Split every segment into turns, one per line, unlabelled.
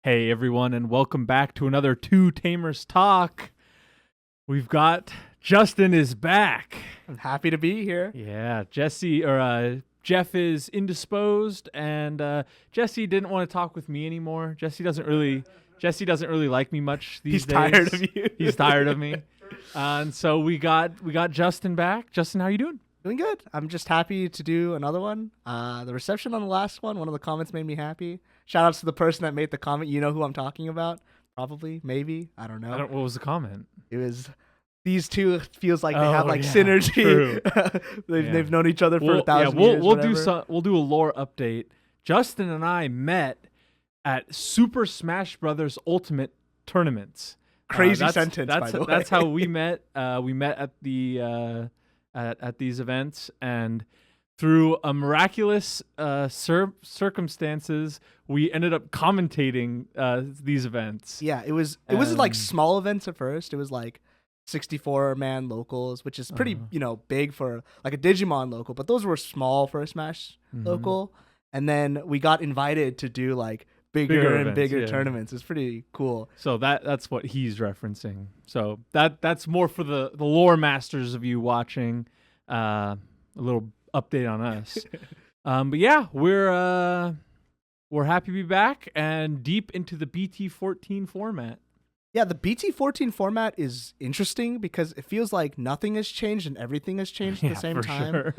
Hey everyone, and welcome back to another Two Tamers Talk. We've got Justin is back.
I'm happy to be here.
Yeah, Jeff is indisposed, and Jesse didn't want to talk with me anymore. Jesse doesn't really like me much these days.
He's tired of you.
He's tired of me, and so we got Justin back. Justin, how you doing?
Doing good. I'm just happy to do another one. The reception on the last one of the comments made me happy. Shout outs to the person that made the comment. You know who I'm talking about? Probably, maybe. I don't know.
What was the comment?
It was, these two feels like they have synergy. They've known each other for 1,000 years.
We'll do a lore update. Justin and I met at Super Smash Brothers Ultimate tournaments.
Crazy sentence. By the way.
That's how we met. We met at the at these events, and through a miraculous circumstances, we ended up commentating these events.
Yeah, it was like small events at first. It was like 64-man locals, which is pretty big for like a Digimon local, but those were small for a Smash local. And then we got invited to do like bigger and bigger tournaments. It's pretty cool.
So that's what he's referencing. So that's more for the lore masters of you watching. A little update on us. But yeah, we're happy to be back and deep into the BT14 format.
Yeah, the BT14 format is interesting because it feels like nothing has changed and everything has changed at the same time. Sure.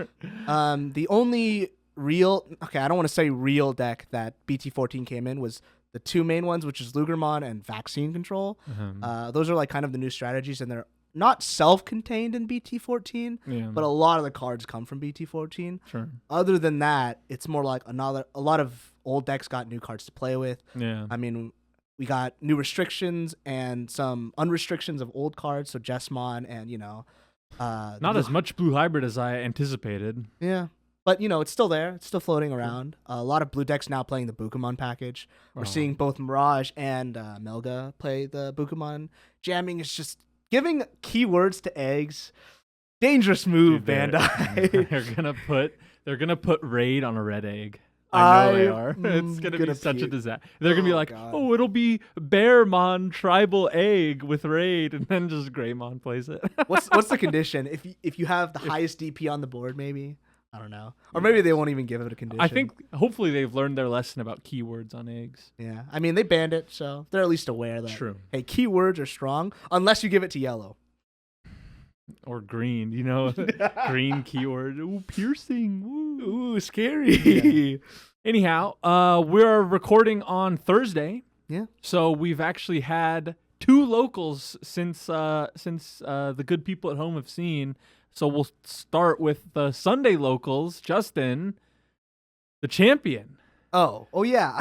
The only I don't want to say real deck that BT14 came in was the two main ones, which is Lugermon and Vaccine Control. Those are like kind of the new strategies, and they're not self-contained in BT14, but a lot of the cards come from BT14.
Sure.
Other than that, it's more like a lot of old decks got new cards to play with.
Yeah.
I mean, we got new restrictions and some unrestrictions of old cards, so Jessmon and,
not as much blue hybrid as I anticipated.
Yeah. But, it's still there. It's still floating around. A lot of blue decks now playing the Bukumon package. We're seeing both Mirage and Melga play the Bukumon. Jamming is just giving keywords to eggs. Dangerous move, Bandai.
They're gonna put raid on a red egg. I know they are. It's gonna be such a disaster. They're gonna be like, God. It'll be Bearmon tribal egg with raid, and then just Greymon plays it.
What's the condition? If you have the highest DP on the board, maybe. I don't know. Or maybe they won't even give it a condition.
I think hopefully they've learned their lesson about keywords on eggs.
Yeah. I mean, they banned it, so they're at least aware that,
True.
Hey, keywords are strong unless you give it to yellow.
Or green, green keyword. Ooh, piercing.
Ooh, scary.
Yeah. Anyhow, we're recording on Thursday.
Yeah.
So we've actually had two locals since the good people at home have seen. So we'll start with the Sunday locals. Justin, the champion.
Oh yeah.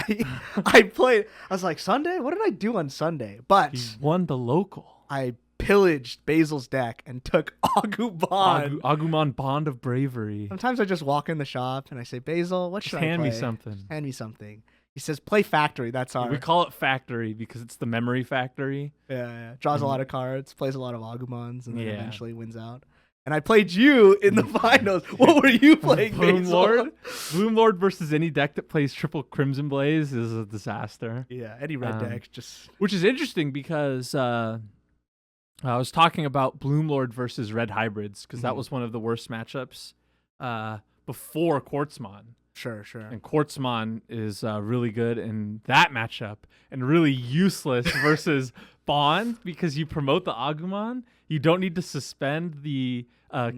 I played. I was like, Sunday? What did I do on Sunday? But
he won the local.
I pillaged Basil's deck and took Agumon.
Agumon Bond of Bravery.
Sometimes I just walk in the shop and I say, Basil, what should I play?
Hand me something.
Hand me something. He says, play Factory. That's our...
We call it Factory because it's the memory factory.
Yeah. Draws a lot of cards, plays a lot of Agumons, and then eventually wins out. And I played you in the finals. What were you playing, Basil?
Bloom Lord versus any deck that plays triple Crimson Blaze is a disaster.
Yeah, any red deck just...
Which is interesting because I was talking about Bloom Lord versus red hybrids because that was one of the worst matchups before Quartzmon.
Sure.
And Quartzmon is really good in that matchup and really useless versus Bond because you promote the Agumon. You don't need to suspend the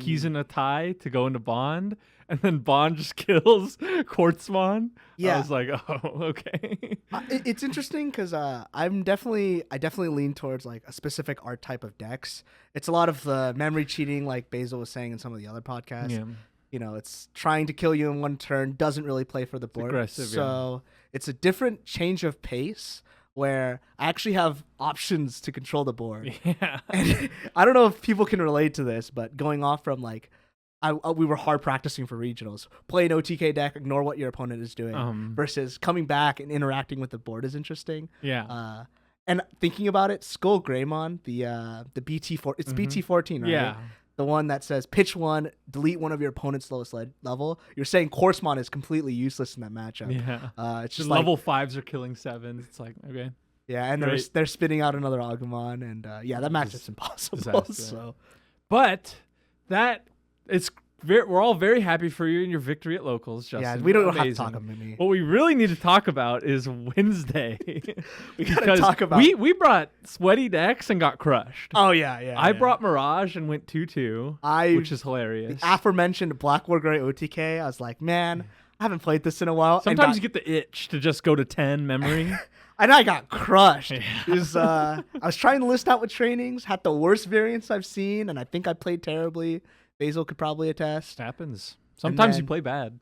keys in a tie to go into Bond, and then Bond just kills Quartzmon.
Yeah.
I was like, oh, okay.
It's interesting because I definitely lean towards like a specific art type of decks. It's a lot of the memory cheating, like Basil was saying in some of the other podcasts.
Yeah.
It's trying to kill you in one turn, doesn't really play for the board.
It's aggressive,
so it's a different change of pace where I actually have options to control the board.
Yeah.
And I don't know if people can relate to this, but going off from like, we were hard practicing for regionals. Play an OTK deck, ignore what your opponent is doing, versus coming back and interacting with the board is interesting.
Yeah.
And thinking about it, Skull Greymon, the BT4, it's BT14, right?
Yeah.
The one that says pitch one, delete one of your opponent's lowest level. You're saying Quartzmon is completely useless in that matchup.
Yeah.
It's just
level 5s are killing 7s. It's like, okay.
Yeah, and they're spitting out another Agumon, and that match is impossible.
Disaster.
So,
but we're all very happy for you and your victory at locals, Justin.
yeah, we don't
Amazing.
have to talk about me.
What we really need to talk about is Wednesday.
We gotta talk about.
We brought sweaty decks and got crushed.
Oh yeah.
I brought Mirage and went 2-2, which is hilarious.
The aforementioned Black War Gray OTK. I was like, man, I haven't played this in a while.
Sometimes you get the itch to just go to 10 memory.
And I got crushed.
Yeah.
I was trying to list out with trainings, had the worst variants I've seen, and I think I played terribly. Basil could probably attest.
Happens. Sometimes you play bad.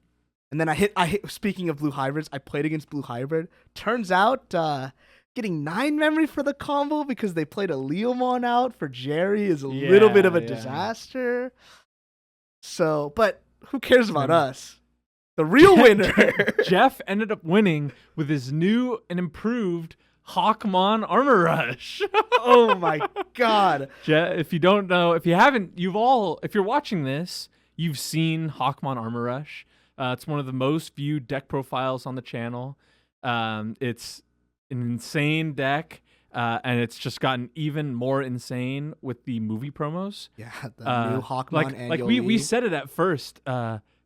And then I hit. Speaking of blue hybrids, I played against blue hybrid. Turns out, getting 9 memory for the combo because they played a Leomon out for Jerry is a little bit of a disaster. So, but who cares about us? The real winner.
Jeff ended up winning with his new and improved Hawkmon Armor Rush.
Oh my god.
If you don't know, if you're watching this, you've seen Hawkmon Armor Rush. It's one of the most viewed deck profiles on the channel. It's an insane deck, and it's just gotten even more insane with the movie promos.
Yeah, the new Hawkmon annual
like we said it at first.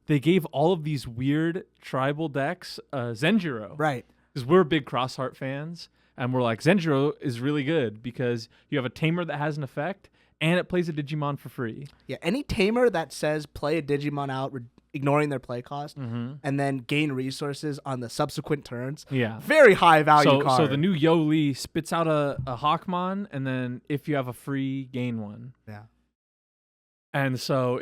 They gave all of these weird tribal decks Zenjiro.
Right.
Because we're big Crossheart fans. And we're like, Zenjiro is really good because you have a tamer that has an effect and it plays a Digimon for free.
Yeah, any tamer that says play a Digimon out, ignoring their play cost, and then gain resources on the subsequent turns.
Yeah.
Very high value card.
So the new Yoli spits out a Hawkmon, and then if you have a free, gain one.
Yeah.
And so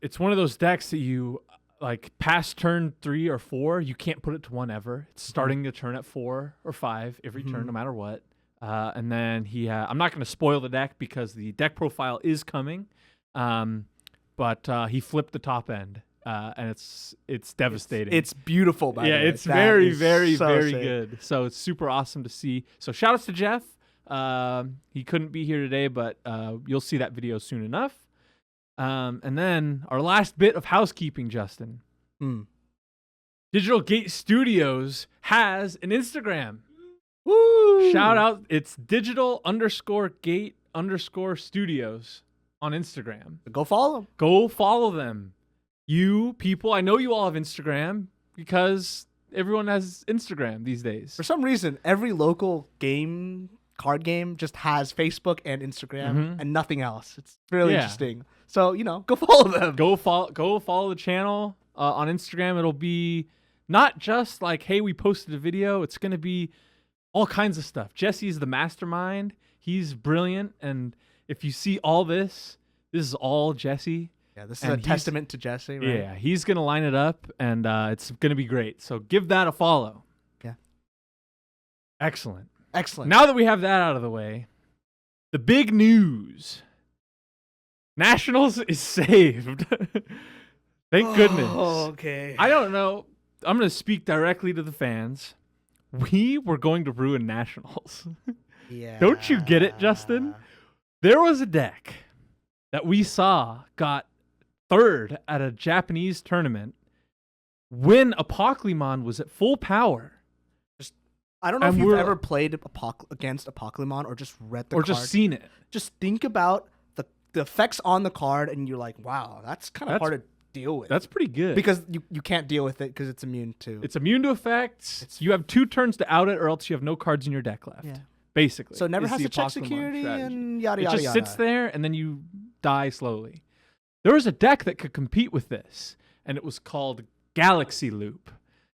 it's one of those decks that you... Like past turn 3 or 4, you can't put it to 1 ever. It's starting the turn at 4 or 5 every turn, no matter what. And then I'm not going to spoil the deck because the deck profile is coming. But he flipped the top end, and it's devastating.
It's beautiful, by the way.
Yeah, it's very, very,
so
very
sick.
good. So it's super awesome to see. So shout outs to Jeff. He couldn't be here today, but you'll see that video soon enough. And then our last bit of housekeeping, Justin. Digital Gate Studios has an Instagram.
Woo!
Shout out. It's digital_gate_studios on Instagram.
Go follow them.
Go follow them. You people, I know you all have Instagram because everyone has Instagram these days.
For some reason, every local card game just has Facebook and Instagram and nothing else. It's really interesting. So, go follow them.
Go follow the channel on Instagram. It'll be not just like, hey, we posted a video. It's going to be all kinds of stuff. Jesse's the mastermind. He's brilliant. And if you see all this is all Jesse.
Yeah, this is a testament to Jesse, right?
Yeah, he's going to line it up, and it's going to be great. So give that a follow.
Yeah.
Excellent.
Now
that we have that out of the way, the big news. Nationals is saved. Thank goodness.
Oh, okay.
I don't know. I'm going to speak directly to the fans. We were going to ruin Nationals.
Yeah.
Don't you get it, Justin? There was a deck that we saw got 3rd at a Japanese tournament when Apocalypse was at full power.
I don't know if you've ever played against Apocalypse or just read the card.
Or just seen it.
Just think about the effects on the card, and you're like, wow, that's kind of hard to deal with.
That's pretty good.
Because you can't deal with it because it's immune to...
It's immune to effects. You have 2 turns to out it, or else you have no cards in your deck left.
Yeah.
Basically.
So it never has to check security
strategy.
and yada, yada,
It just sits there, and then you die slowly. There was a deck that could compete with this, and it was called Galaxy Loop.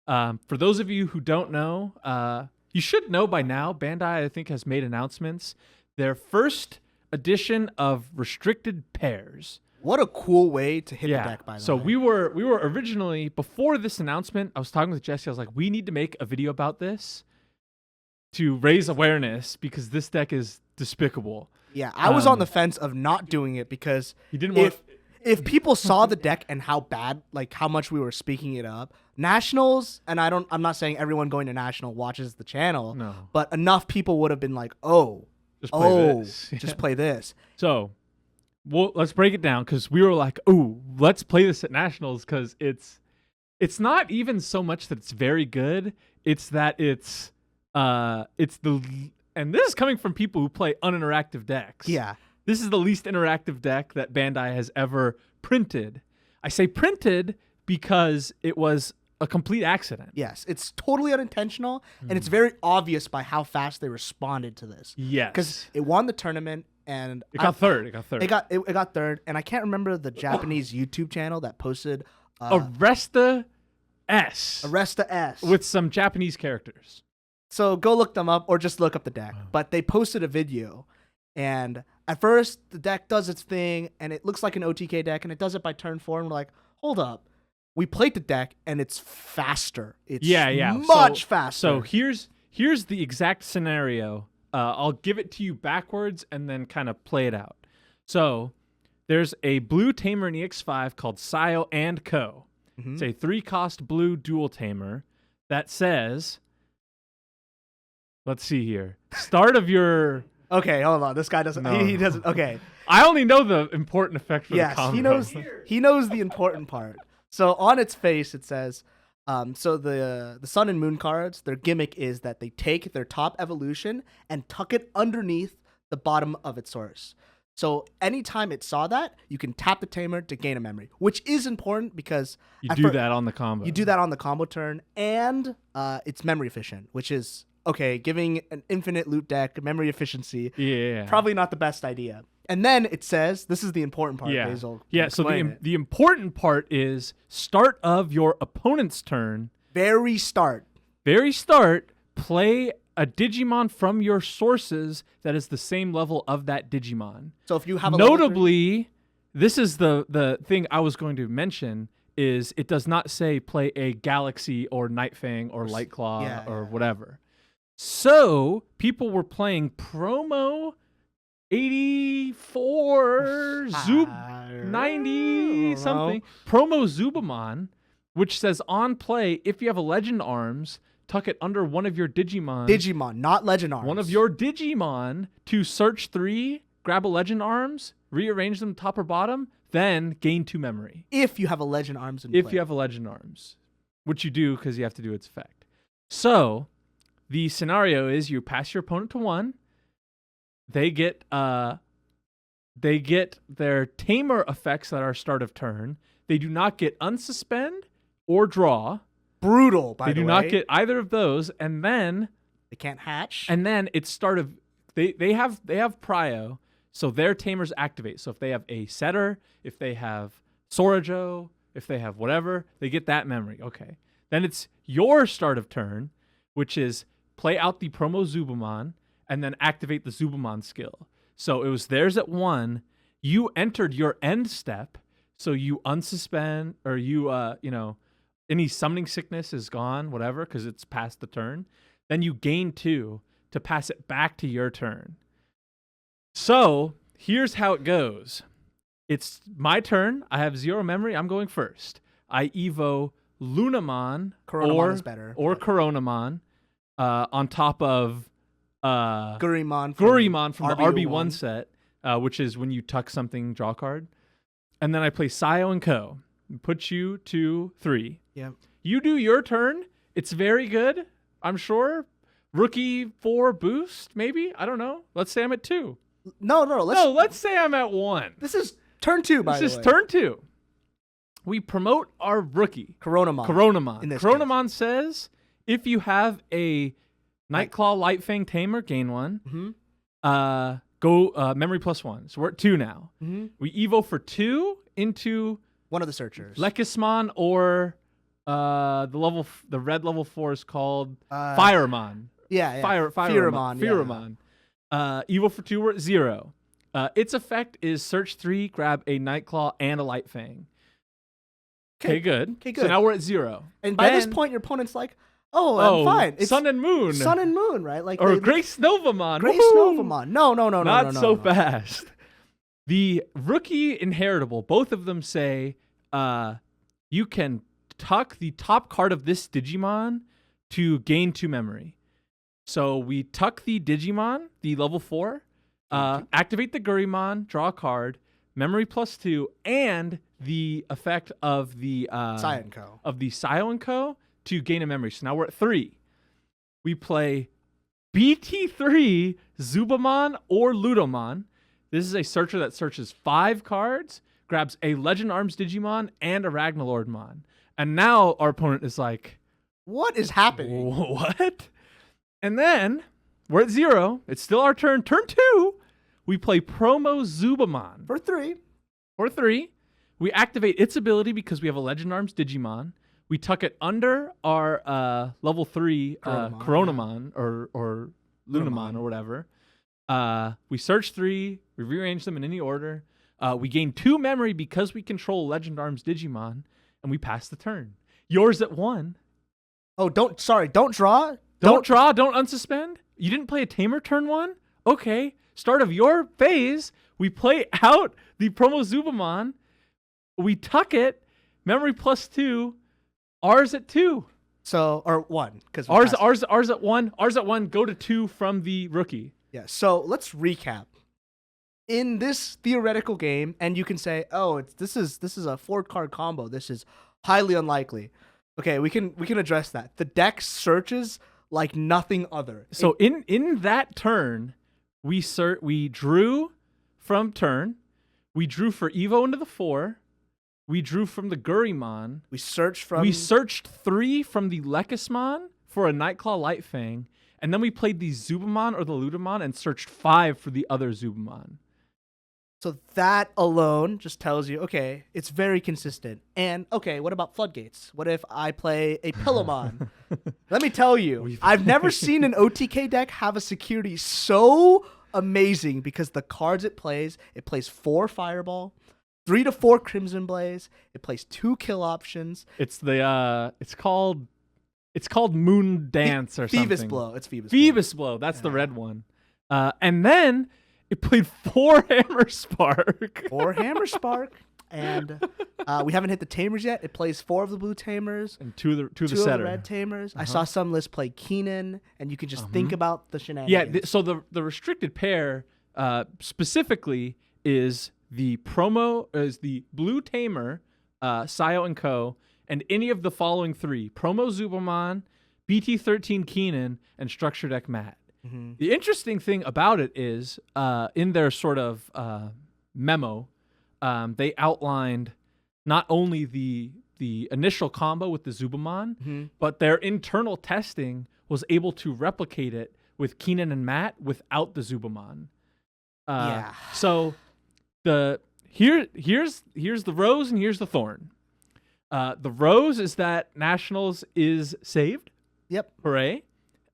For those of you who don't know, you should know by now, Bandai, I think, has made announcements. Their first edition of restricted pairs.
What a cool way to hit the deck, by the way.
So we were originally, before this announcement, I was talking with Jesse. I was like, we need to make a video about this to raise awareness because this deck is despicable.
Yeah, I was on the fence of not doing it because
you didn't want
if people saw the deck and how bad, like how much we were speaking it up, Nationals, and I'm not saying everyone going to National watches the channel, but enough people would have been like, just play this.
So, let's break it down because we were like, let's play this at Nationals because it's not even so much that it's very good. It's that it's the and this is coming from people who play uninteractive decks.
Yeah.
This is the least interactive deck that Bandai has ever printed. I say printed because it was a complete accident.
Yes, it's totally unintentional, and it's very obvious by how fast they responded to this.
Yes.
Because it won the tournament, and
It got third. It
got third, and I can't remember the Japanese YouTube channel that posted
Arresta S.
Arresta S
With some Japanese characters.
So go look them up or just look up the deck. But they posted a video, and at first the deck does its thing, and it looks like an OTK deck, and it does it by turn 4, and we're like, hold up. We played the deck, and it's faster. It's much faster.
So here's the exact scenario. I'll give it to you backwards and then kind of play it out. So there's a blue tamer in EX5 called Sio and Co. It's a 3-cost blue dual tamer that says, let's see here, start of your...
Okay, hold on. This guy doesn't... No. He doesn't... Okay.
I only know the important effect for the combo.
Yes, he knows the important part. So on its face, it says, so the Sun and Moon cards, their gimmick is that they take their top evolution and tuck it underneath the bottom of its source. So anytime it saw that, you can tap the tamer to gain a memory, which is important because...
You do that on the combo.
You do that on the combo turn, and it's memory efficient, which is, okay, giving an infinite loot deck memory efficiency, probably not the best idea. And then it says, this is the important part, Basil.
Yeah, so the important part is start of your opponent's turn.
Very start,
play a Digimon from your sources that is the same level of that Digimon.
So if you have a
Notably, this is the thing I was going to mention, is it does not say play a Galaxy or Night Fang or Light Claw or whatever. So people were playing promo 84 Zub 90 something promo Zubamon, which says on play, if you have a Legend Arms, tuck it under one of your Digimon,
not Legend Arms.
One of your Digimon to search 3, grab a Legend Arms, rearrange them top or bottom, then gain 2 memory.
If you have a Legend Arms in
play.
If
you have a Legend Arms, which you do because you have to do its effect. So the scenario is you pass your opponent to 1. They get their tamer effects that are start of turn. They do not get unsuspend or draw.
Brutal, by the way.
They do not get either of those, and then
they can't hatch.
And then it's start of they have prio, so their tamers activate. So if they have a setter, if they have Sorajo, if they have whatever, they get that memory. Okay. Then it's your start of turn, which is play out the promo Zubamon and then activate the Zubamon skill. So it was theirs at 1. You entered your end step, so you unsuspend or you any summoning sickness is gone, whatever, because it's past the turn. Then you gain 2 to pass it back to your turn. So here's how it goes. It's my turn. I have 0 memory. I'm going first. I Evo Lunamon
is better,
or Coronamon on top of
Gurimon
from the RB1 set, which is when you tuck something, draw a card. And then I play Sio and Co. Put you to 3.
Yeah.
You do your turn. It's very good, I'm sure. Rookie 4 boost, maybe? I don't know. Let's say I'm at 2.
No.
Let's say I'm at 1.
This is turn 2, by the way.
This is turn 2. We promote our rookie.
Coronamon.
Coronamon says, if you have a Nightclaw Light Fang Tamer, gain 1. Go memory +1. So we're at 2 now. We Evo for 2 into
one of the searchers.
Lekismon or the red level 4 is called Firemon. Firemon. Evo for 2, we're at 0. Its effect is search 3, grab a Nightclaw and a Light Fang. Okay, good. So now we're at 0.
And by this point, your opponent's like, I'm fine.
It's Sun and Moon.
Sun and Moon, right? Like
Grace Novamon.
Grace Novamon. No.
Not so fast. The rookie inheritable, both of them say you can tuck the top card of this Digimon to gain 2 memory. So we tuck the Digimon, the level 4, activate the Gurimon, draw a card, memory +2, and the effect of the Sio and Co. to gain a memory. So now we're at 3. We play BT3 Zubamon or Ludomon. This is a searcher that searches 5 cards, grabs a Legend Arms Digimon and a Ragnalordmon. And now our opponent is like,
what is happening?
What? And then we're at 0. It's still our turn. Turn 2, we play Promo Zubamon.
For 3.
For 3. We activate its ability because we have a Legend Arms Digimon. We tuck it under our level 3 Coronamon or Lunamon or whatever. We search 3. We rearrange them in any order. We gain 2 memory because we control Legend Arms Digimon, and we pass the turn. Yours at 1.
Oh, don't draw.
Don't draw. Don't unsuspend. You didn't play a Tamer turn 1? Okay. Start of your phase. We play out the Promo Zubamon. We tuck it. Memory plus 2. Ours at 2.
So, or 1. Because
ours at 1. Ours at 1. Go to 2 from the rookie.
Yeah. So let's recap. In this theoretical game, and you can say, oh, this is a 4-card combo. This is highly unlikely. Okay, we can address that. The deck searches like nothing other.
So in that turn, we drew from turn. We drew for Evo into the 4. We drew from the Gurimon.
We searched
3 from the Lekismon for a Nightclaw Lightfang. And then we played the Zubamon or the Ludamon and searched 5 for the other Zubamon.
So that alone just tells you, okay, it's very consistent. And, okay, what about Floodgates? What if I play a Pillowmon? Let me tell you, I've never seen an OTK deck have a security so amazing because the cards it plays 4 Fireball, 3 to 4 Crimson Blaze. It plays 2 kill options.
It's called Moon Dance or something.
Phoebus Blow. It's Phoebus Blow.
Phoebus Blow. That's the red one. And then it played 4 Hammer Spark.
4 Hammer Spark. And we haven't hit the Tamers yet. It plays 4 of the blue Tamers.
And 2 of the
setter. Of the red Tamers. I saw some lists play Keenan, and you can just think about the shenanigans.
Yeah, so the restricted pair specifically is the blue Tamer, Sayo and Co., and any of the following 3: Promo Zubamon, BT13 Keenan, and Structure Deck Matt. Mm-hmm. The interesting thing about it is, in their sort of memo, they outlined not only the initial combo with the Zubamon, but their internal testing was able to replicate it with Keenan and Matt without the Zubamon. So here's the rose and here's the thorn. The rose is that Nationals is saved.
Yep.
Hooray.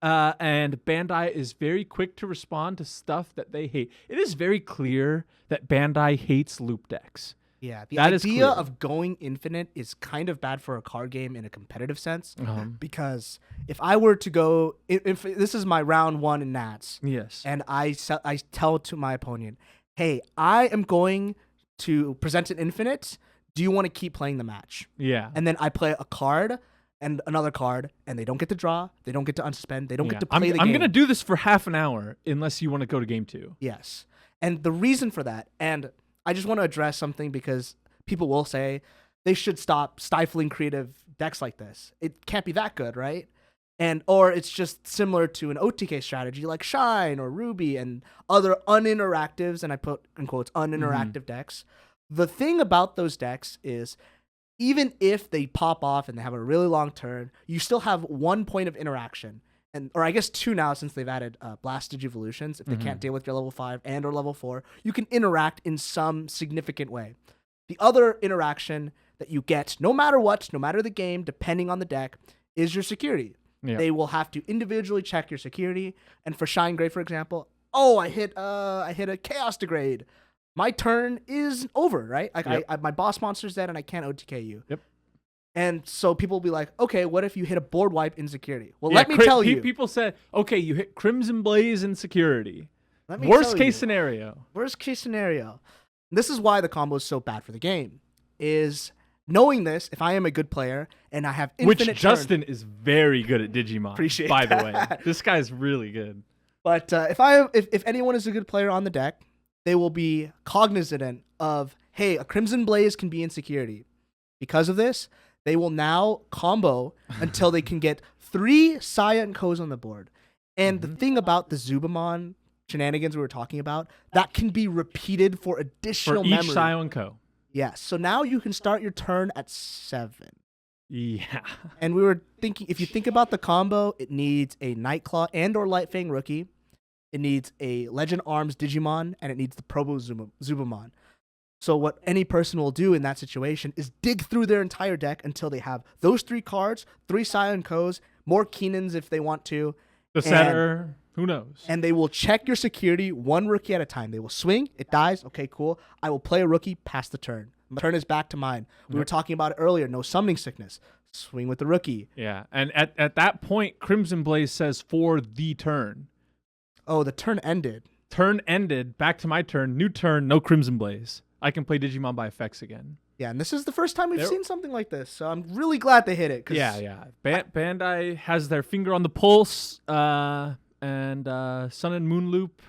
And Bandai is very quick to respond to stuff that they hate. It is very clear that Bandai hates loop decks.
Yeah, the idea of going infinite is kind of bad for a card game in a competitive sense. Because if I were to go, if this is my round 1 in Nats,
yes,
and I tell to my opponent, hey, I am going to present an infinite. Do you want to keep playing the match?
Yeah.
And then I play a card and another card, and they don't get to draw, they don't get to unsuspend, they don't get to play the game.
I'm going to do this for half an hour unless you want to go to game 2.
Yes. And the reason for that, and I just want to address something because people will say they should stop stifling creative decks like this. It can't be that good, right? Or it's just similar to an OTK strategy like Shine or Ruby and other uninteractives, and I put in quotes, uninteractive decks. The thing about those decks is even if they pop off and they have a really long turn, you still have 1 point of interaction. Or I guess 2 now since they've added Blast Digivolutions. If they can't deal with your level 5 and or level 4, you can interact in some significant way. The other interaction that you get, no matter what, no matter the game, depending on the deck, is your security. Yep. They will have to individually check your security. And for Shine Gray, for example, I hit a Chaos Degrade. My turn is over, right? Like yep. My boss monster's dead and I can't OTK you.
Yep.
And so people will be like, okay, what if you hit a board wipe in security? Well, let me tell you.
People said, okay, you hit Crimson Blaze in security. Worst case scenario.
Worst case scenario. This is why the combo is so bad for the game. Is knowing this, if I am a good player and I have infinite
Which Justin is very good at Digimon.
Appreciate
by
that.
the way. This guy's really good.
But if anyone is a good player on the deck, they will be cognizant of, hey, a Crimson Blaze can be in security. Because of this, they will now combo until they can get 3 Saya and Ko's on the board. And the thing about the Zubamon shenanigans we were talking about, that can be repeated for additional memory.
For each Sion-ko.
Yes. So now you can start your turn at 7.
Yeah.
And we were thinking, if you think about the combo, it needs a Nightclaw and or Lightfang rookie. It needs a Legend Arms Digimon, and it needs the Probo Zubamon. So what any person will do in that situation is dig through their entire deck until they have those 3 cards, 3 Sion-kos, more Keenans if they want to.
The center, who knows?
And they will check your security 1 rookie at a time. They will swing, it dies, okay, cool. I will play a rookie, pass the turn. My turn is back to mine. We were talking about it earlier, no summoning sickness. Swing with the rookie.
Yeah, and at that point, Crimson Blaze says for the turn.
Oh, the turn ended.
Turn ended, back to my turn, new turn, no Crimson Blaze. I can play Digimon by effects again.
Yeah, and this is the first time we've seen something like this, so I'm really glad they hit it.
Yeah. Bandai has their finger on the pulse, and Sun and Moon Loop,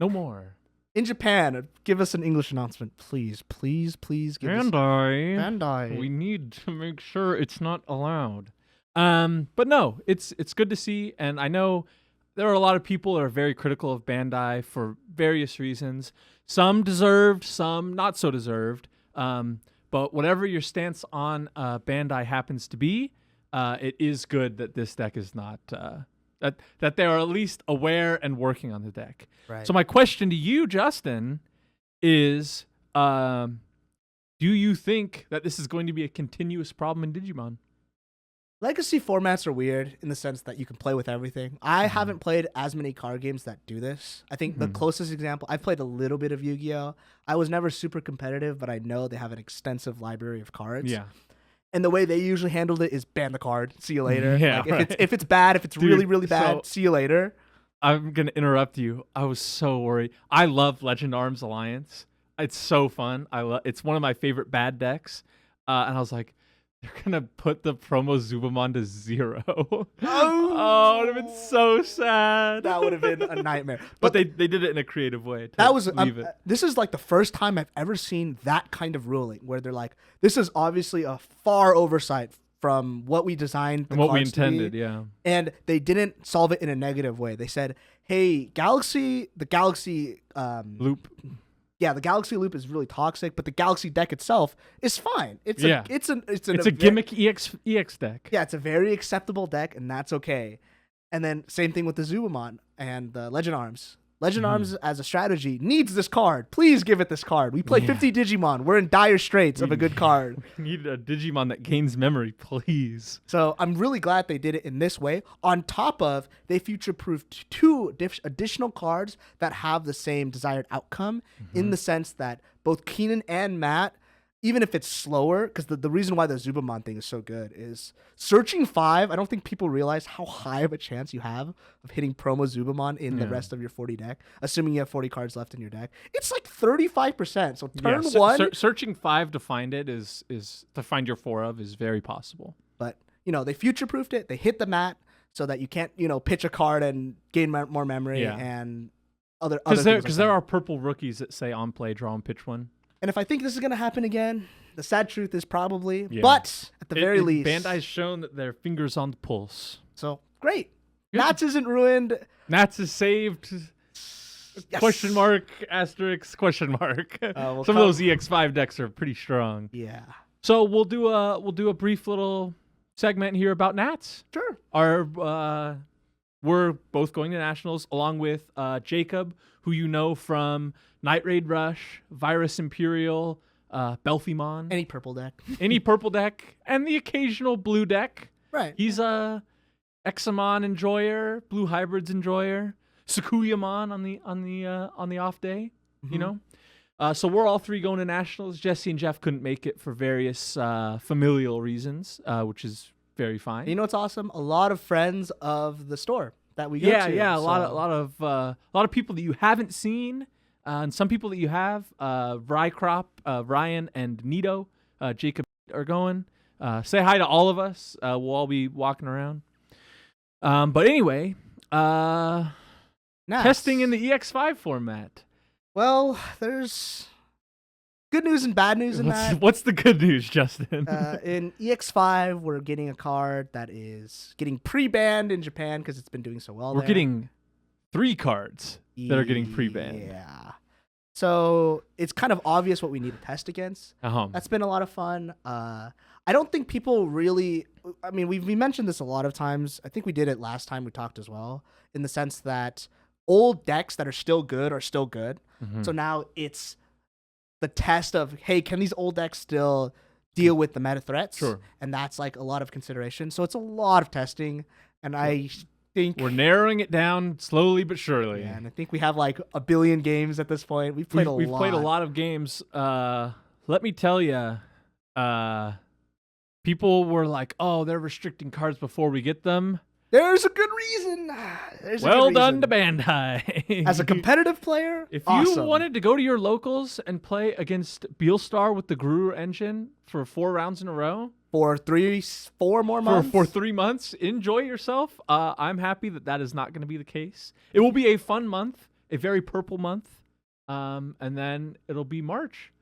no more.
In Japan, give us an English announcement, please. Please give us... Bandai.
We need to make sure it's not allowed. But no, it's good to see, and I know there are a lot of people that are very critical of Bandai for various reasons. Some deserved, some not so deserved. But whatever your stance on Bandai happens to be, it is good that this deck is not that they are at least aware and working on the deck.
Right.
So my question to you, Justin, is do you think that this is going to be a continuous problem in Digimon?
Legacy formats are weird in the sense that you can play with everything. I haven't played as many card games that do this. I think the closest example, I've played a little bit of Yu-Gi-Oh! I was never super competitive, but I know they have an extensive library of cards.
Yeah.
And the way they usually handled it is ban the card, see you later.
Yeah,
like if it's bad, if it's really, really bad, see you later.
I'm going to interrupt you. I was so worried. I love Legend Arms Alliance. It's so fun. It's one of my favorite bad decks. And I was like, they're going to put the promo Zubamon to 0. Oh, it would have been so sad.
That would have been a nightmare.
But they did it in a creative way.
This is like the first time I've ever seen that kind of ruling where they're like, this is obviously a far oversight from what we designed
and what we intended, yeah.
And they didn't solve it in a negative way. They said, hey, the Galaxy
Loop.
Yeah, the Galaxy Loop is really toxic, but the Galaxy deck itself is fine. It's a
gimmick EX deck.
Yeah, it's a very acceptable deck, and that's okay. And then same thing with the Zubamon and the Legend Arms. Legend Arms as a strategy needs this card. Please give it this card. We play 50 Digimon. We're in dire straits of a good card.
We need a Digimon that gains memory, please.
So I'm really glad they did it in this way. On top of, they future-proofed 2 additional cards that have the same desired outcome in the sense that both Keenan and Matt, even if it's slower, because the reason why the Zubamon thing is so good is searching 5. I don't think people realize how high of a chance you have of hitting promo Zubamon in the rest of your 40 deck, assuming you have 40 cards left in your deck. It's like 35%. So turn 1.
Searching 5 to find it is to find your 4 of is very possible.
But, they future-proofed it. They hit the mat so that you can't, pitch a card and gain more memory and other things
because there are purple rookies that say on play, draw and pitch one.
And if I think this is going to happen again, the sad truth is probably. Yeah. But at the very least.
Bandai's shown that their fingers on the pulse.
So, great. Good. Nats isn't ruined.
Nats is saved. Yes. Question mark, asterisk, question mark. Some of those EX5 decks are pretty strong.
Yeah.
So we'll do a brief little segment here about Nats.
Sure.
We're both going to nationals along with Jacob, who you know from Night Raid Rush, Virus Imperial, Belphimon.
Any purple deck,
and the occasional blue deck.
Right.
He's a Examon enjoyer, Blue Hybrids enjoyer, Sakuyamon on the off day. So we're all 3 going to nationals. Jesse and Jeff couldn't make it for various familial reasons, which is very fine.
You know what's awesome? A lot of friends of the store that we go to.
Yeah, a lot of people that you haven't seen, and some people that you have. Rycrop, Ryan, and Nito, Jacob are going. Say hi to all of us. We'll all be walking around. But anyway, testing in the EX5 format.
Well, there's good news and bad news in that.
What's the good news, Justin?
In EX5, we're getting a card that is getting pre-banned in Japan because it's been doing so well.
We're getting 3 cards that are getting pre-banned.
Yeah. So it's kind of obvious what we need to test against.
Uh-huh.
That's been a lot of fun. I don't think people really. I mean, we mentioned this a lot of times. I think we did it last time we talked as well, in the sense that old decks that are still good are still good.
Mm-hmm.
So now it's the test of, hey, can these old decks still deal with the meta threats?
Sure.
And that's like a lot of consideration. So it's a lot of testing, and I think
we're narrowing it down slowly but surely.
Yeah, and I think we have like a billion games at this point. We've played
We've played a lot of games. Let me tell you, people were like, "Oh, they're restricting cards before we get them."
There's a good reason.
Well done to Bandai.
As a competitive player,
if
awesome.
you wanted to go to your locals and play against Beelstar with the Guru engine for 4 rounds in a row
for 3-4 more months,
for 3 months, enjoy yourself. I'm happy that is not going to be the case. It will be a fun month, a very purple month, and then it'll be March.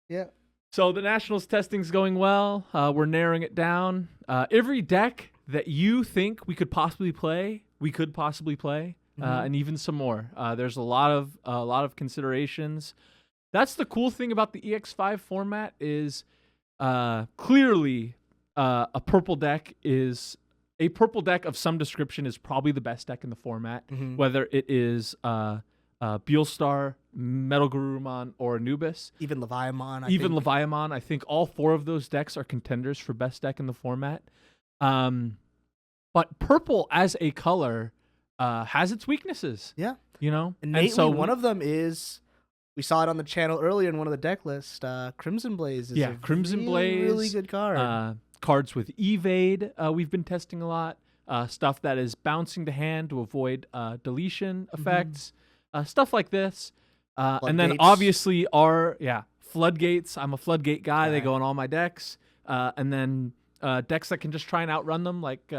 Yeah.
So the Nationals testing's going well. We're narrowing it down. Every deck that you think we could possibly play, and even some more. There's a lot of considerations. That's the cool thing about the EX5 format is clearly a purple deck of some description is probably the best deck in the format, whether it is Beelstar, Metal Garurumon, or Anubis.
Even Leviamon.
Leviamon. I think all 4 of those decks are contenders for best deck in the format. But purple as a color has its weaknesses.
Yeah.
You know?
And so one of them is, we saw it on the channel earlier in one of the deck lists, Crimson Blaze is
Crimson Blaze,
really good card.
Cards with evade, we've been testing a lot. Stuff that is bouncing to hand to avoid deletion effects. Stuff like this. And then obviously Floodgates. I'm a Floodgate guy. Yeah. They go in all my decks. And then decks that can just try and outrun them, like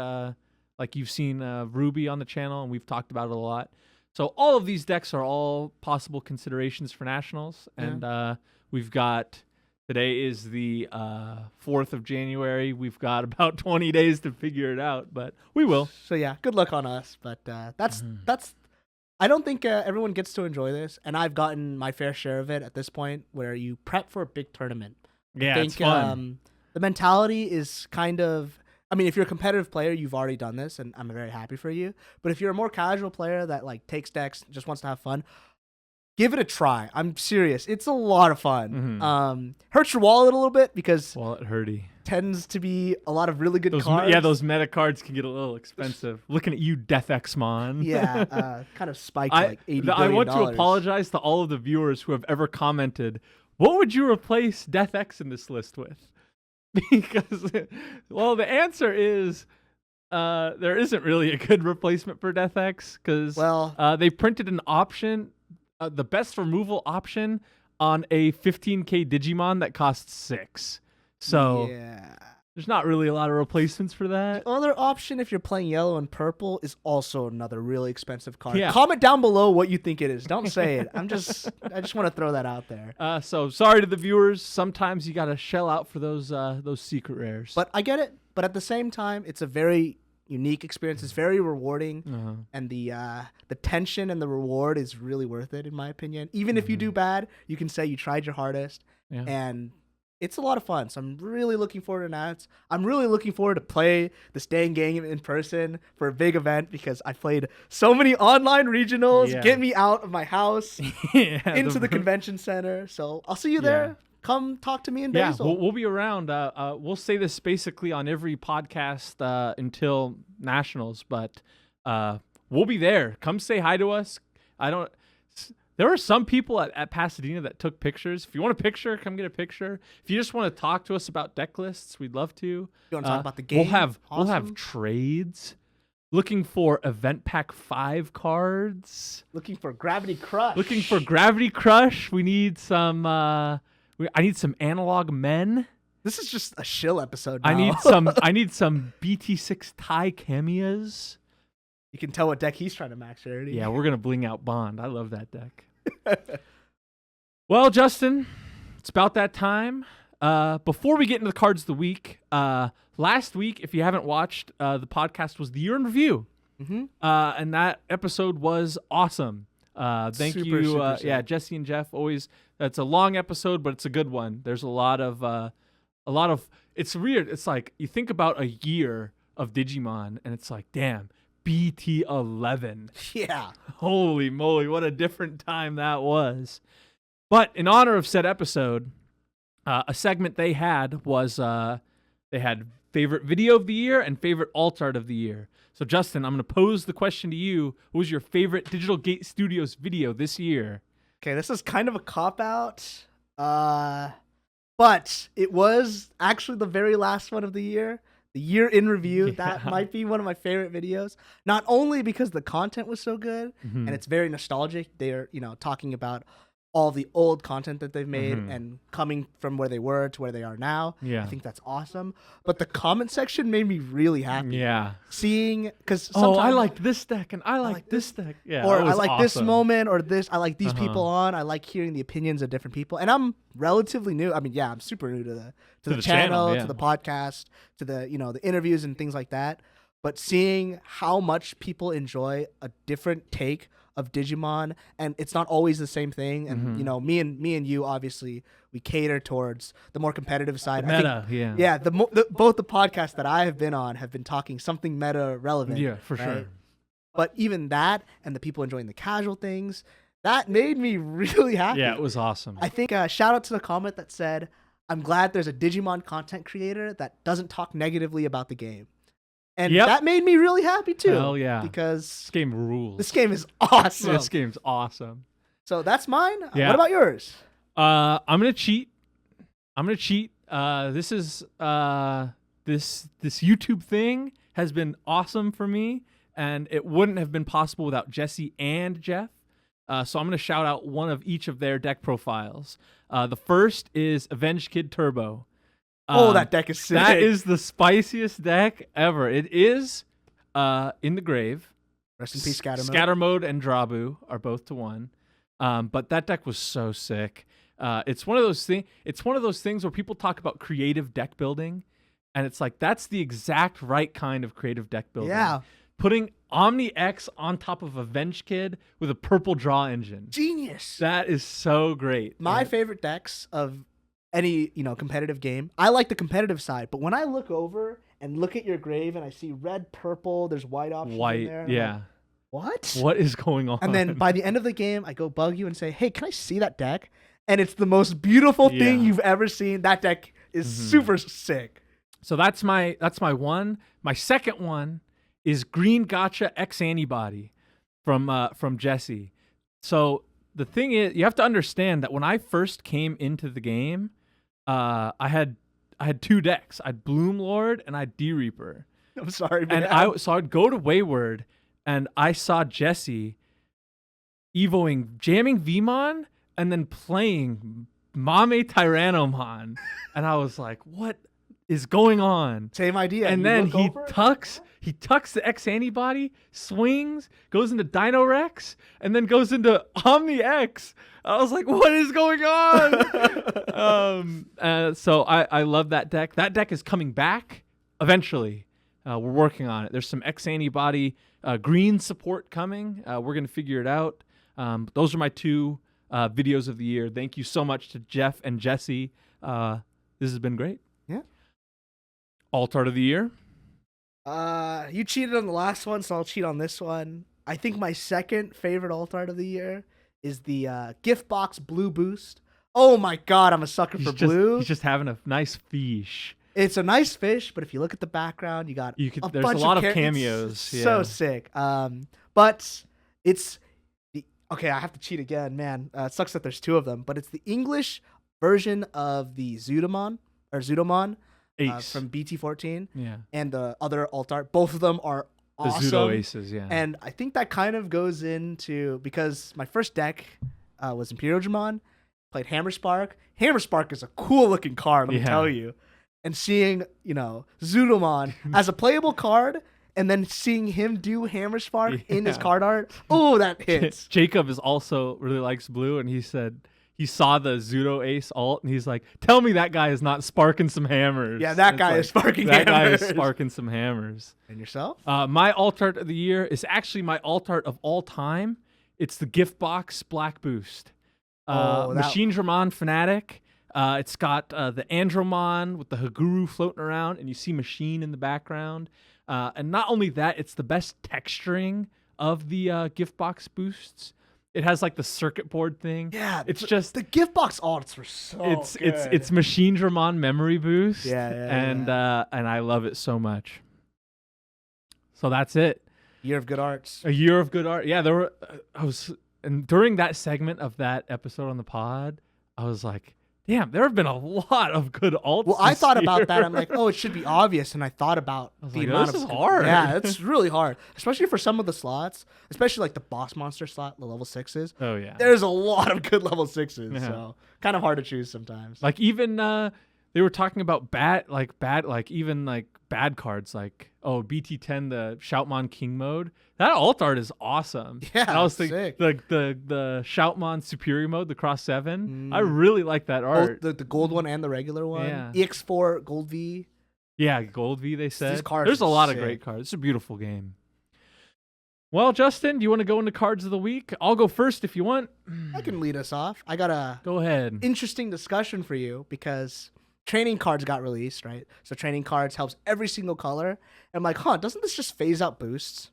you've seen Ruby on the channel, and we've talked about it a lot. So all of these decks are all possible considerations for Nationals. And we've got, today is the 4th of January. We've got about 20 days to figure it out, but we will.
So yeah, good luck on us. But that's I don't think everyone gets to enjoy this, and I've gotten my fair share of it at this point, where you prep for a big tournament.
Yeah, it's fun.
The mentality is kind of, I mean, if you're a competitive player, you've already done this, and I'm very happy for you. But if you're a more casual player that like takes decks, just wants to have fun, give it a try. I'm serious. It's a lot of fun. Hurts your wallet a little bit because
wallet hurty
tends to be a lot of really good cards.
Yeah, those meta cards can get a little expensive. Looking at you, DeathXmon.
Yeah, kind of spiked like $80 billion.
I want to apologize to all of the viewers who have ever commented, what would you replace DeathX in this list with? Because, well, the answer is there isn't really a good replacement for DeathX because they printed an option, the best removal option on a 15k Digimon that costs 6. So there's not really a lot of replacements for that.
The other option, if you're playing yellow and purple, is also another really expensive card.
Yeah.
Comment down below what you think it is. Don't say it. I just want to throw that out there.
So sorry to the viewers. Sometimes you got to shell out for those secret rares.
But I get it. But at the same time, it's a very unique experience. It's very rewarding, and the tension and the reward is really worth it, in my opinion. Even if you do bad, you can say you tried your hardest, and it's a lot of fun. So I'm really looking forward to Nats. I'm really looking forward to play this dang game in person for a big event because I played so many online regionals. Get me out of my house into the convention center. So I'll see you there. Come talk to me in Basil.
Yeah, we'll be around. We'll say this basically on every podcast until Nationals, but we'll be there. Come say hi to us. There are some people at Pasadena that took pictures. If you want a picture, come get a picture. If you just want to talk to us about deck lists, we'd love to.
You want to talk about the game?
We'll have trades. Looking for Event Pack 5 cards.
Looking for Gravity Crush.
We need some. I need some analog men.
This is just a shill episode now.
I need some BT6 Thai cameos.
You can tell what deck he's trying to max already.
Yeah, we're gonna bling out Bond. I love that deck. Well, Justin, it's about that time. Before we get into the cards of the week, last week, if you haven't watched, the podcast was the year in review.
Mm-hmm.
And that episode was awesome. Thank
Super,
you.
super
Yeah, Jesse and Jeff always, that's a long episode, but it's a good one. There's a lot of, it's weird. It's like, you think about a year of Digimon and it's like, damn, BT11.
Yeah.
Holy moly, what a different time that was. But in honor of said episode, a segment they had was they had favorite video of the year and favorite alt art of the year. So Justin, I'm going to pose the question to you. What was your favorite Digital Gate Studios video this year?
Okay, this is kind of a cop-out, but it was actually the very last one of the year. The year in review,
Yeah.
that might be one of my favorite videos. Not only because the content was so good,
Mhm.
and it's very nostalgic. They're, talking about all the old content that they've made
Mhm.
and coming from where they were to where they are now.
Yeah.
I think that's awesome. But the comment section made me really happy.
Yeah.
Seeing, because
Oh, I liked this deck, and I like this deck. Yeah.
or
that
I
was
like this
awesome.
moment, or this. I like these people
Uh-huh.
on. I like hearing the opinions of different people, and I'm relatively new. I mean, yeah, I'm super new to the
the
channel,
channel, yeah.
to the podcast, to the the interviews and things like that. But seeing how much people enjoy a different take of Digimon, and it's not always the same thing. And
Mhm.
me and you obviously we cater towards the more competitive side. I
Meta,
think,
yeah.
yeah. Both the podcasts that I have been on have been talking something meta relevant.
Yeah, for
right?
sure.
But even that, and the people enjoying the casual things, that made me really happy.
Yeah, it was awesome.
I think shout out to the comment that said, "I'm glad there's a Digimon content creator that doesn't talk negatively about the game," and
Yep.
that made me really happy too.
Hell yeah.
Because
This game rules.
this game is awesome.
This game's awesome.
So that's mine.
Yeah.
What about yours?
I'm gonna cheat. This is this YouTube thing has been awesome for me, and it wouldn't have been possible without Jesse and Jeff. So I'm gonna shout out one of each of their deck profiles. The first is Avenged Kid Turbo.
That deck is sick.
That is the spiciest deck ever. It is in the grave.
Rest in peace, Scatter Mode.
Scatter Mode and Drabu are both to 1. But that deck was so sick. It's one of those things where people talk about creative deck building, and it's like that's the exact right kind of creative deck building.
Yeah.
Putting Omni X on top of Avenged Kid with a purple draw engine.
Genius.
That is so great.
My
And-
favorite decks of any competitive game. I like the competitive side, but when I look over and look at your grave and I see red, purple, there's white options in
white,
there. and I'm
yeah.
like, what?
What is going on?
And then by the end of the game, I go bug you and say, "Hey, can I see that deck?" And it's the most beautiful thing
Yeah.
you've ever seen. That deck is super sick.
So that's my one. My second one is Green Gotcha X Antibody from Jesse. So the thing is, you have to understand that when I first came into the game, I had 2 decks. I had Bloom Lord and I had D Reaper.
I'm sorry, man.
And I'd go to Wayward and I saw Jesse jamming Vmon and then playing Mame Tyrannomon. And I was like, what is going on?
Same idea.
And
You
then
look
he
over,
tucks the X Antibody, swings, goes into Dino Rex, and then goes into Omni X. I was like, what is going on? So I love that deck. That deck is coming back eventually. We're working on it. There's some X Antibody green support coming. We're going to figure it out. Those are my 2 videos of the year. Thank you so much to Jeff and Jesse. This has been great.
Yeah.
Alt art of the year.
You cheated on the last one, so I'll cheat on this one. I think my second favorite alt art of the year is the gift box blue boost. Oh my god, I'm a sucker for blue.
He's just having a nice fish.
It's a nice fish, but if you look at the background, you got
There's a
bunch
lot of
it's
cameos.
So sick. But it's okay. I have to cheat again, man. It sucks that there's 2 of them, but it's the English version of the Zudomon
Ace.
from BT14
Yeah.
and the other alt art. Both of them are
The
awesome.
Zudo Aces, yeah.
And I think that kind of goes into, because my first deck was Imperial Dramon, played Hammer Spark. Hammer Spark is a cool looking card, let me
Yeah.
tell you. And seeing, Zudomon as a playable card, and then seeing him do Hammer Spark in his
Yeah.
card art, oh, that hits.
Jacob also really likes blue, and he said he saw the Zudo Ace ult, and he's like, "Tell me that guy is not sparking some hammers."
Yeah, that guy is sparking hammers.
That guy is sparking some hammers.
And yourself?
My alt art of the year is actually my alt art of all time. It's the gift box Black Boost. Machine Dramon Fanatic. It's got the Andromon with the Haguru floating around, and you see Machine in the background. And not only that, it's the best texturing of the gift box boosts. It has like the circuit board thing.
Yeah,
it's just
the gift box alts were so good.
It's Machine Dramon memory boost.
And
I love it so much. So that's it.
Year of good arts.
A year of good art. Yeah, there were. And during that segment of that episode on the pod, I was like, damn, there have been a lot of good alts.
Well, I thought about that. I'm like, oh, it should be obvious. And I thought about
the amount of hard.
Yeah, it's really hard, especially for some of the slots, especially like the boss monster slot, the level 6s.
Oh, yeah.
There's a lot of good level 6s. So kind of hard to choose sometimes.
Like even they were talking about bad cards like BT10, the Shoutmon King mode. That alt art is awesome.
Yeah,
and I was thinking
sick.
the Shoutmon Superior mode, the Cross 7. I really like that art.
Both the gold one and the regular one.
Yeah.
EX4 Gold V.
Yeah, Gold V. They said
These cards
there's a
are
lot
sick.
of great cards. It's a beautiful game. Well, Justin, do you want to go into cards of the week? I'll go first if you want.
I can lead us off. I got a
Go ahead.
interesting discussion for you because training cards got released, right? So training cards helps every single color. And I'm like, doesn't this just phase out boosts?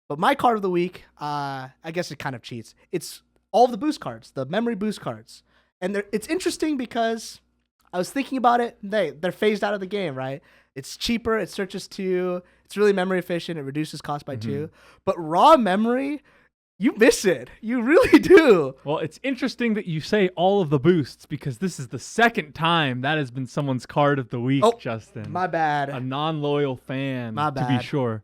But my card of the week, I guess it kind of cheats. It's all of the boost cards, the memory boost cards. And it's interesting because I was thinking about it. They're phased out of the game, right? It's cheaper. It searches 2. It's really memory efficient. It reduces cost by 2. But raw memory, you miss it. You really do.
Well, it's interesting that you say all of the boosts because this is the second time that has been someone's card of the week, Justin.
My bad.
A non-loyal fan,
My
to be
bad.
sure.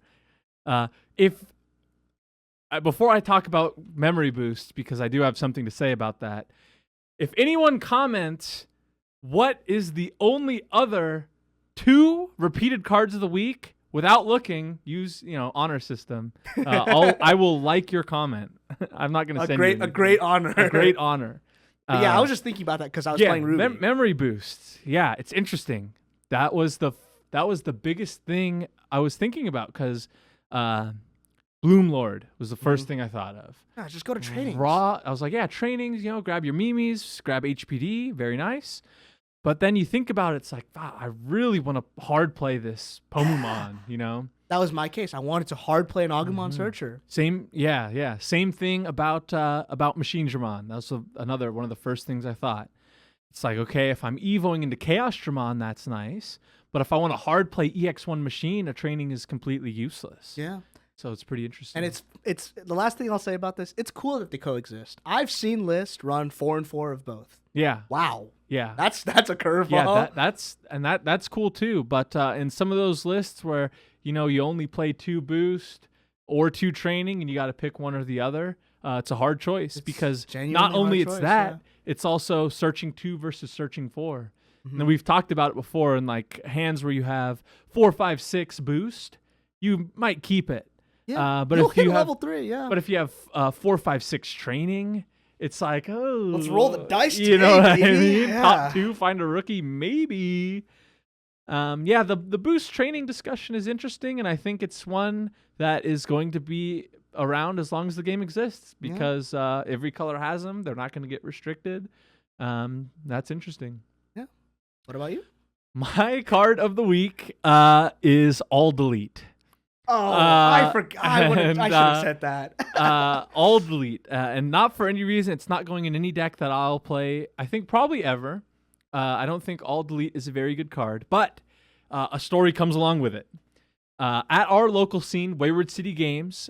Before I talk about memory boosts, because I do have something to say about that, if anyone comments what is the only other 2 repeated cards of the week, without looking, use honor system. I will like your comment. I'm not going to send you
a great honor.
A great honor.
I was just thinking about that because I was playing Ruby.
Memory boosts. Yeah, it's interesting. That was the biggest thing I was thinking about because Bloom Lord was the first thing I thought of.
Yeah, just go to trainings.
I was like, yeah, trainings. Grab your memes, grab HPD. Very nice. But then you think about it, it's like, I really want to hard play this Pomumon,
That was my case. I wanted to hard play an Agumon Searcher.
Same thing about Machine Dramon. That was another one of the first things I thought. It's like, okay, if I'm evoing into Chaos Dramon, that's nice. But if I want to hard play EX1 Machine, a training is completely useless.
Yeah.
So it's pretty interesting.
And it's the last thing I'll say about this. It's cool that they coexist. I've seen lists run 4 and 4 of both.
Yeah.
Wow.
Yeah.
That's a curveball.
Yeah, that's cool too. But in some of those lists where you only play 2 boost or 2 training and you got to pick one or the other, it's a hard choice because not only it's that, it's also searching 2 versus searching 4. And we've talked about it before in like hands where you have 4, 5, 6 boost, you might keep it.
Yeah,
but
you'll
if you have
level 3, yeah.
But if you have 4, 5, 6 training, it's like,
let's roll the dice.
You know what I mean?
Yeah.
Top 2, find a rookie, maybe. The boost training discussion is interesting, and I think it's one that is going to be around as long as the game exists because every color has them. They're not going to get restricted. That's interesting.
Yeah. What about you?
My card of the week is All Delete.
Oh, I forgot. I should have said that.
All Delete. And not for any reason. It's not going in any deck that I'll play, I think, probably ever. I don't think All Delete is a very good card, but a story comes along with it. At our local scene, Wayward City Games,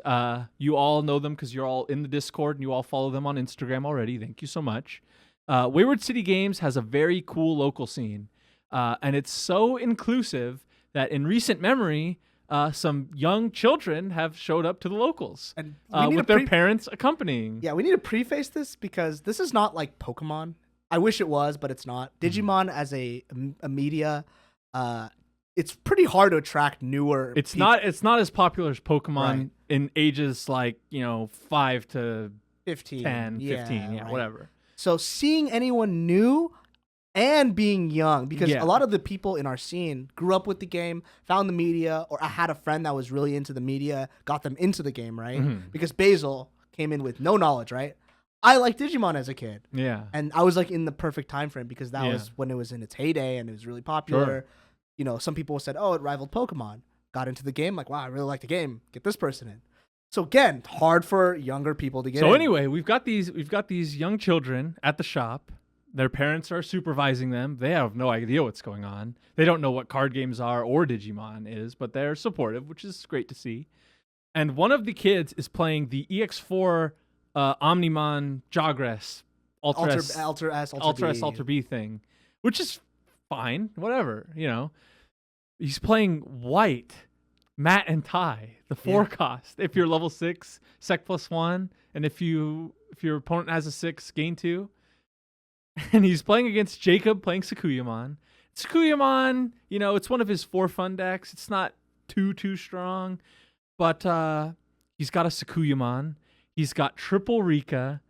you all know them because you're all in the Discord and you all follow them on Instagram already. Thank you so much. Wayward City Games has a very cool local scene, and it's so inclusive that in recent memory, some young children have showed up to the locals
and
with their parents accompanying.
Yeah, we need to preface this because this is not like Pokemon. I wish it was, but it's not. Digimon as a media, it's pretty hard to attract newer.
It's not as popular as Pokemon in ages like 5 to
15,
10, 15,
right.
whatever.
So seeing anyone new and being young, because
Yeah.
a lot of the people in our scene grew up with the game, found the media, or I had a friend that was really into the media, got them into the game, right?
Mhm.
Because Basil came in with no knowledge, right? I liked Digimon as a kid.
Yeah.
And I was like in the perfect time frame because that
Yeah.
was when it was in its heyday and it was really popular.
Sure.
You know, some people said, oh, it rivaled Pokemon. Got into the game, like, wow, I really like the game. Get this person in. So again, hard for younger people to get in.
So anyway, we've got these young children at the shop. Their parents are supervising them. They have no idea what's going on. They don't know what card games are or Digimon is, but they're supportive, which is great to see. And one of the kids is playing the EX4 Omnimon Jogress Ultra S, Ultra B thing, which is fine, whatever, you know. He's playing white, Matt and Ty, the 4 cost. If you're level 6, Sec +1, and if your opponent has a 6, gain 2. And he's playing against Jacob playing Sakuyamon. Sakuyamon, you know, it's one of his 4 fun decks. It's not too strong, but he's got a Sakuyamon. He's got triple Rika.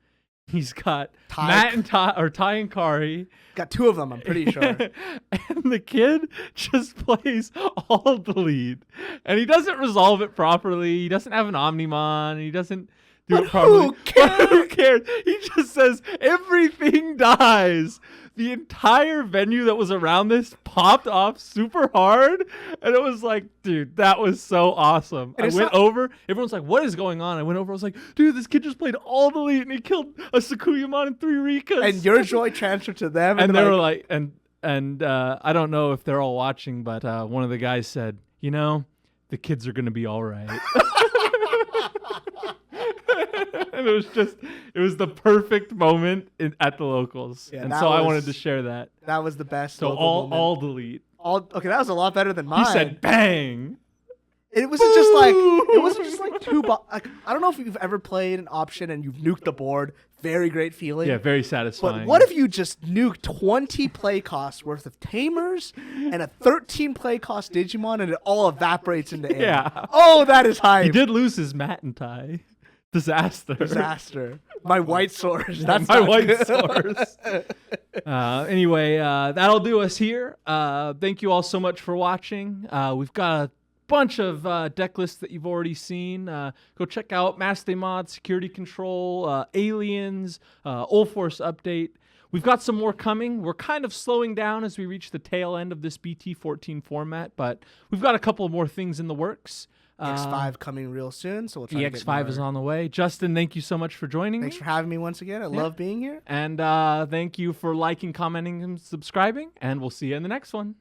He's got Matt and Ty and Kari.
Got 2 of them, I'm pretty sure.
And the kid just plays all the lead. And he doesn't resolve it properly. He doesn't have an Omnimon. He doesn't do it properly.
Who cares?
But who cares? He just says everything dies. The entire venue that was around this popped off super hard. And it was like, dude, that was so awesome. I went over. Everyone's like, what is going on? I went over. I was like, dude, this kid just played all the lead and he killed a Sakuyamon and 3 Rikas.
And your joy transferred to them.
And they were like, and I don't know if they're all watching, but one of the guys said, you know, the kids are going to be all right. And it was the perfect moment at the locals. Yeah, and so I wanted to share that.
That was the best.
So all delete.
Okay, that was a lot better than mine.
He said bang.
It wasn't just like 2 like, I don't know if you've ever played an option and you've nuked the board. Very great feeling.
Yeah, very satisfying.
But what if you just nuked 20 play costs worth of Tamers and a 13 play cost Digimon and it all evaporates into air?
Yeah.
Oh, that is hype.
He did lose his Matt and Ty. Disaster. My white source.
That's
my white source. Anyway, that'll do us here. Thank you all so much for watching. We've got a bunch of deck lists that you've already seen. Go check out Master Mod, Security Control, Aliens, Ulforce Update. We've got some more coming. We're kind of slowing down as we reach the tail end of this BT14 format, but we've got a couple more things in the works.
X5 coming real soon, so we'll try to get
EX5 is on the way. Justin, thank you so much for joining
me. Thanks for having me once again. I love being here.
And thank you for liking, commenting, and subscribing, and we'll see you in the next one.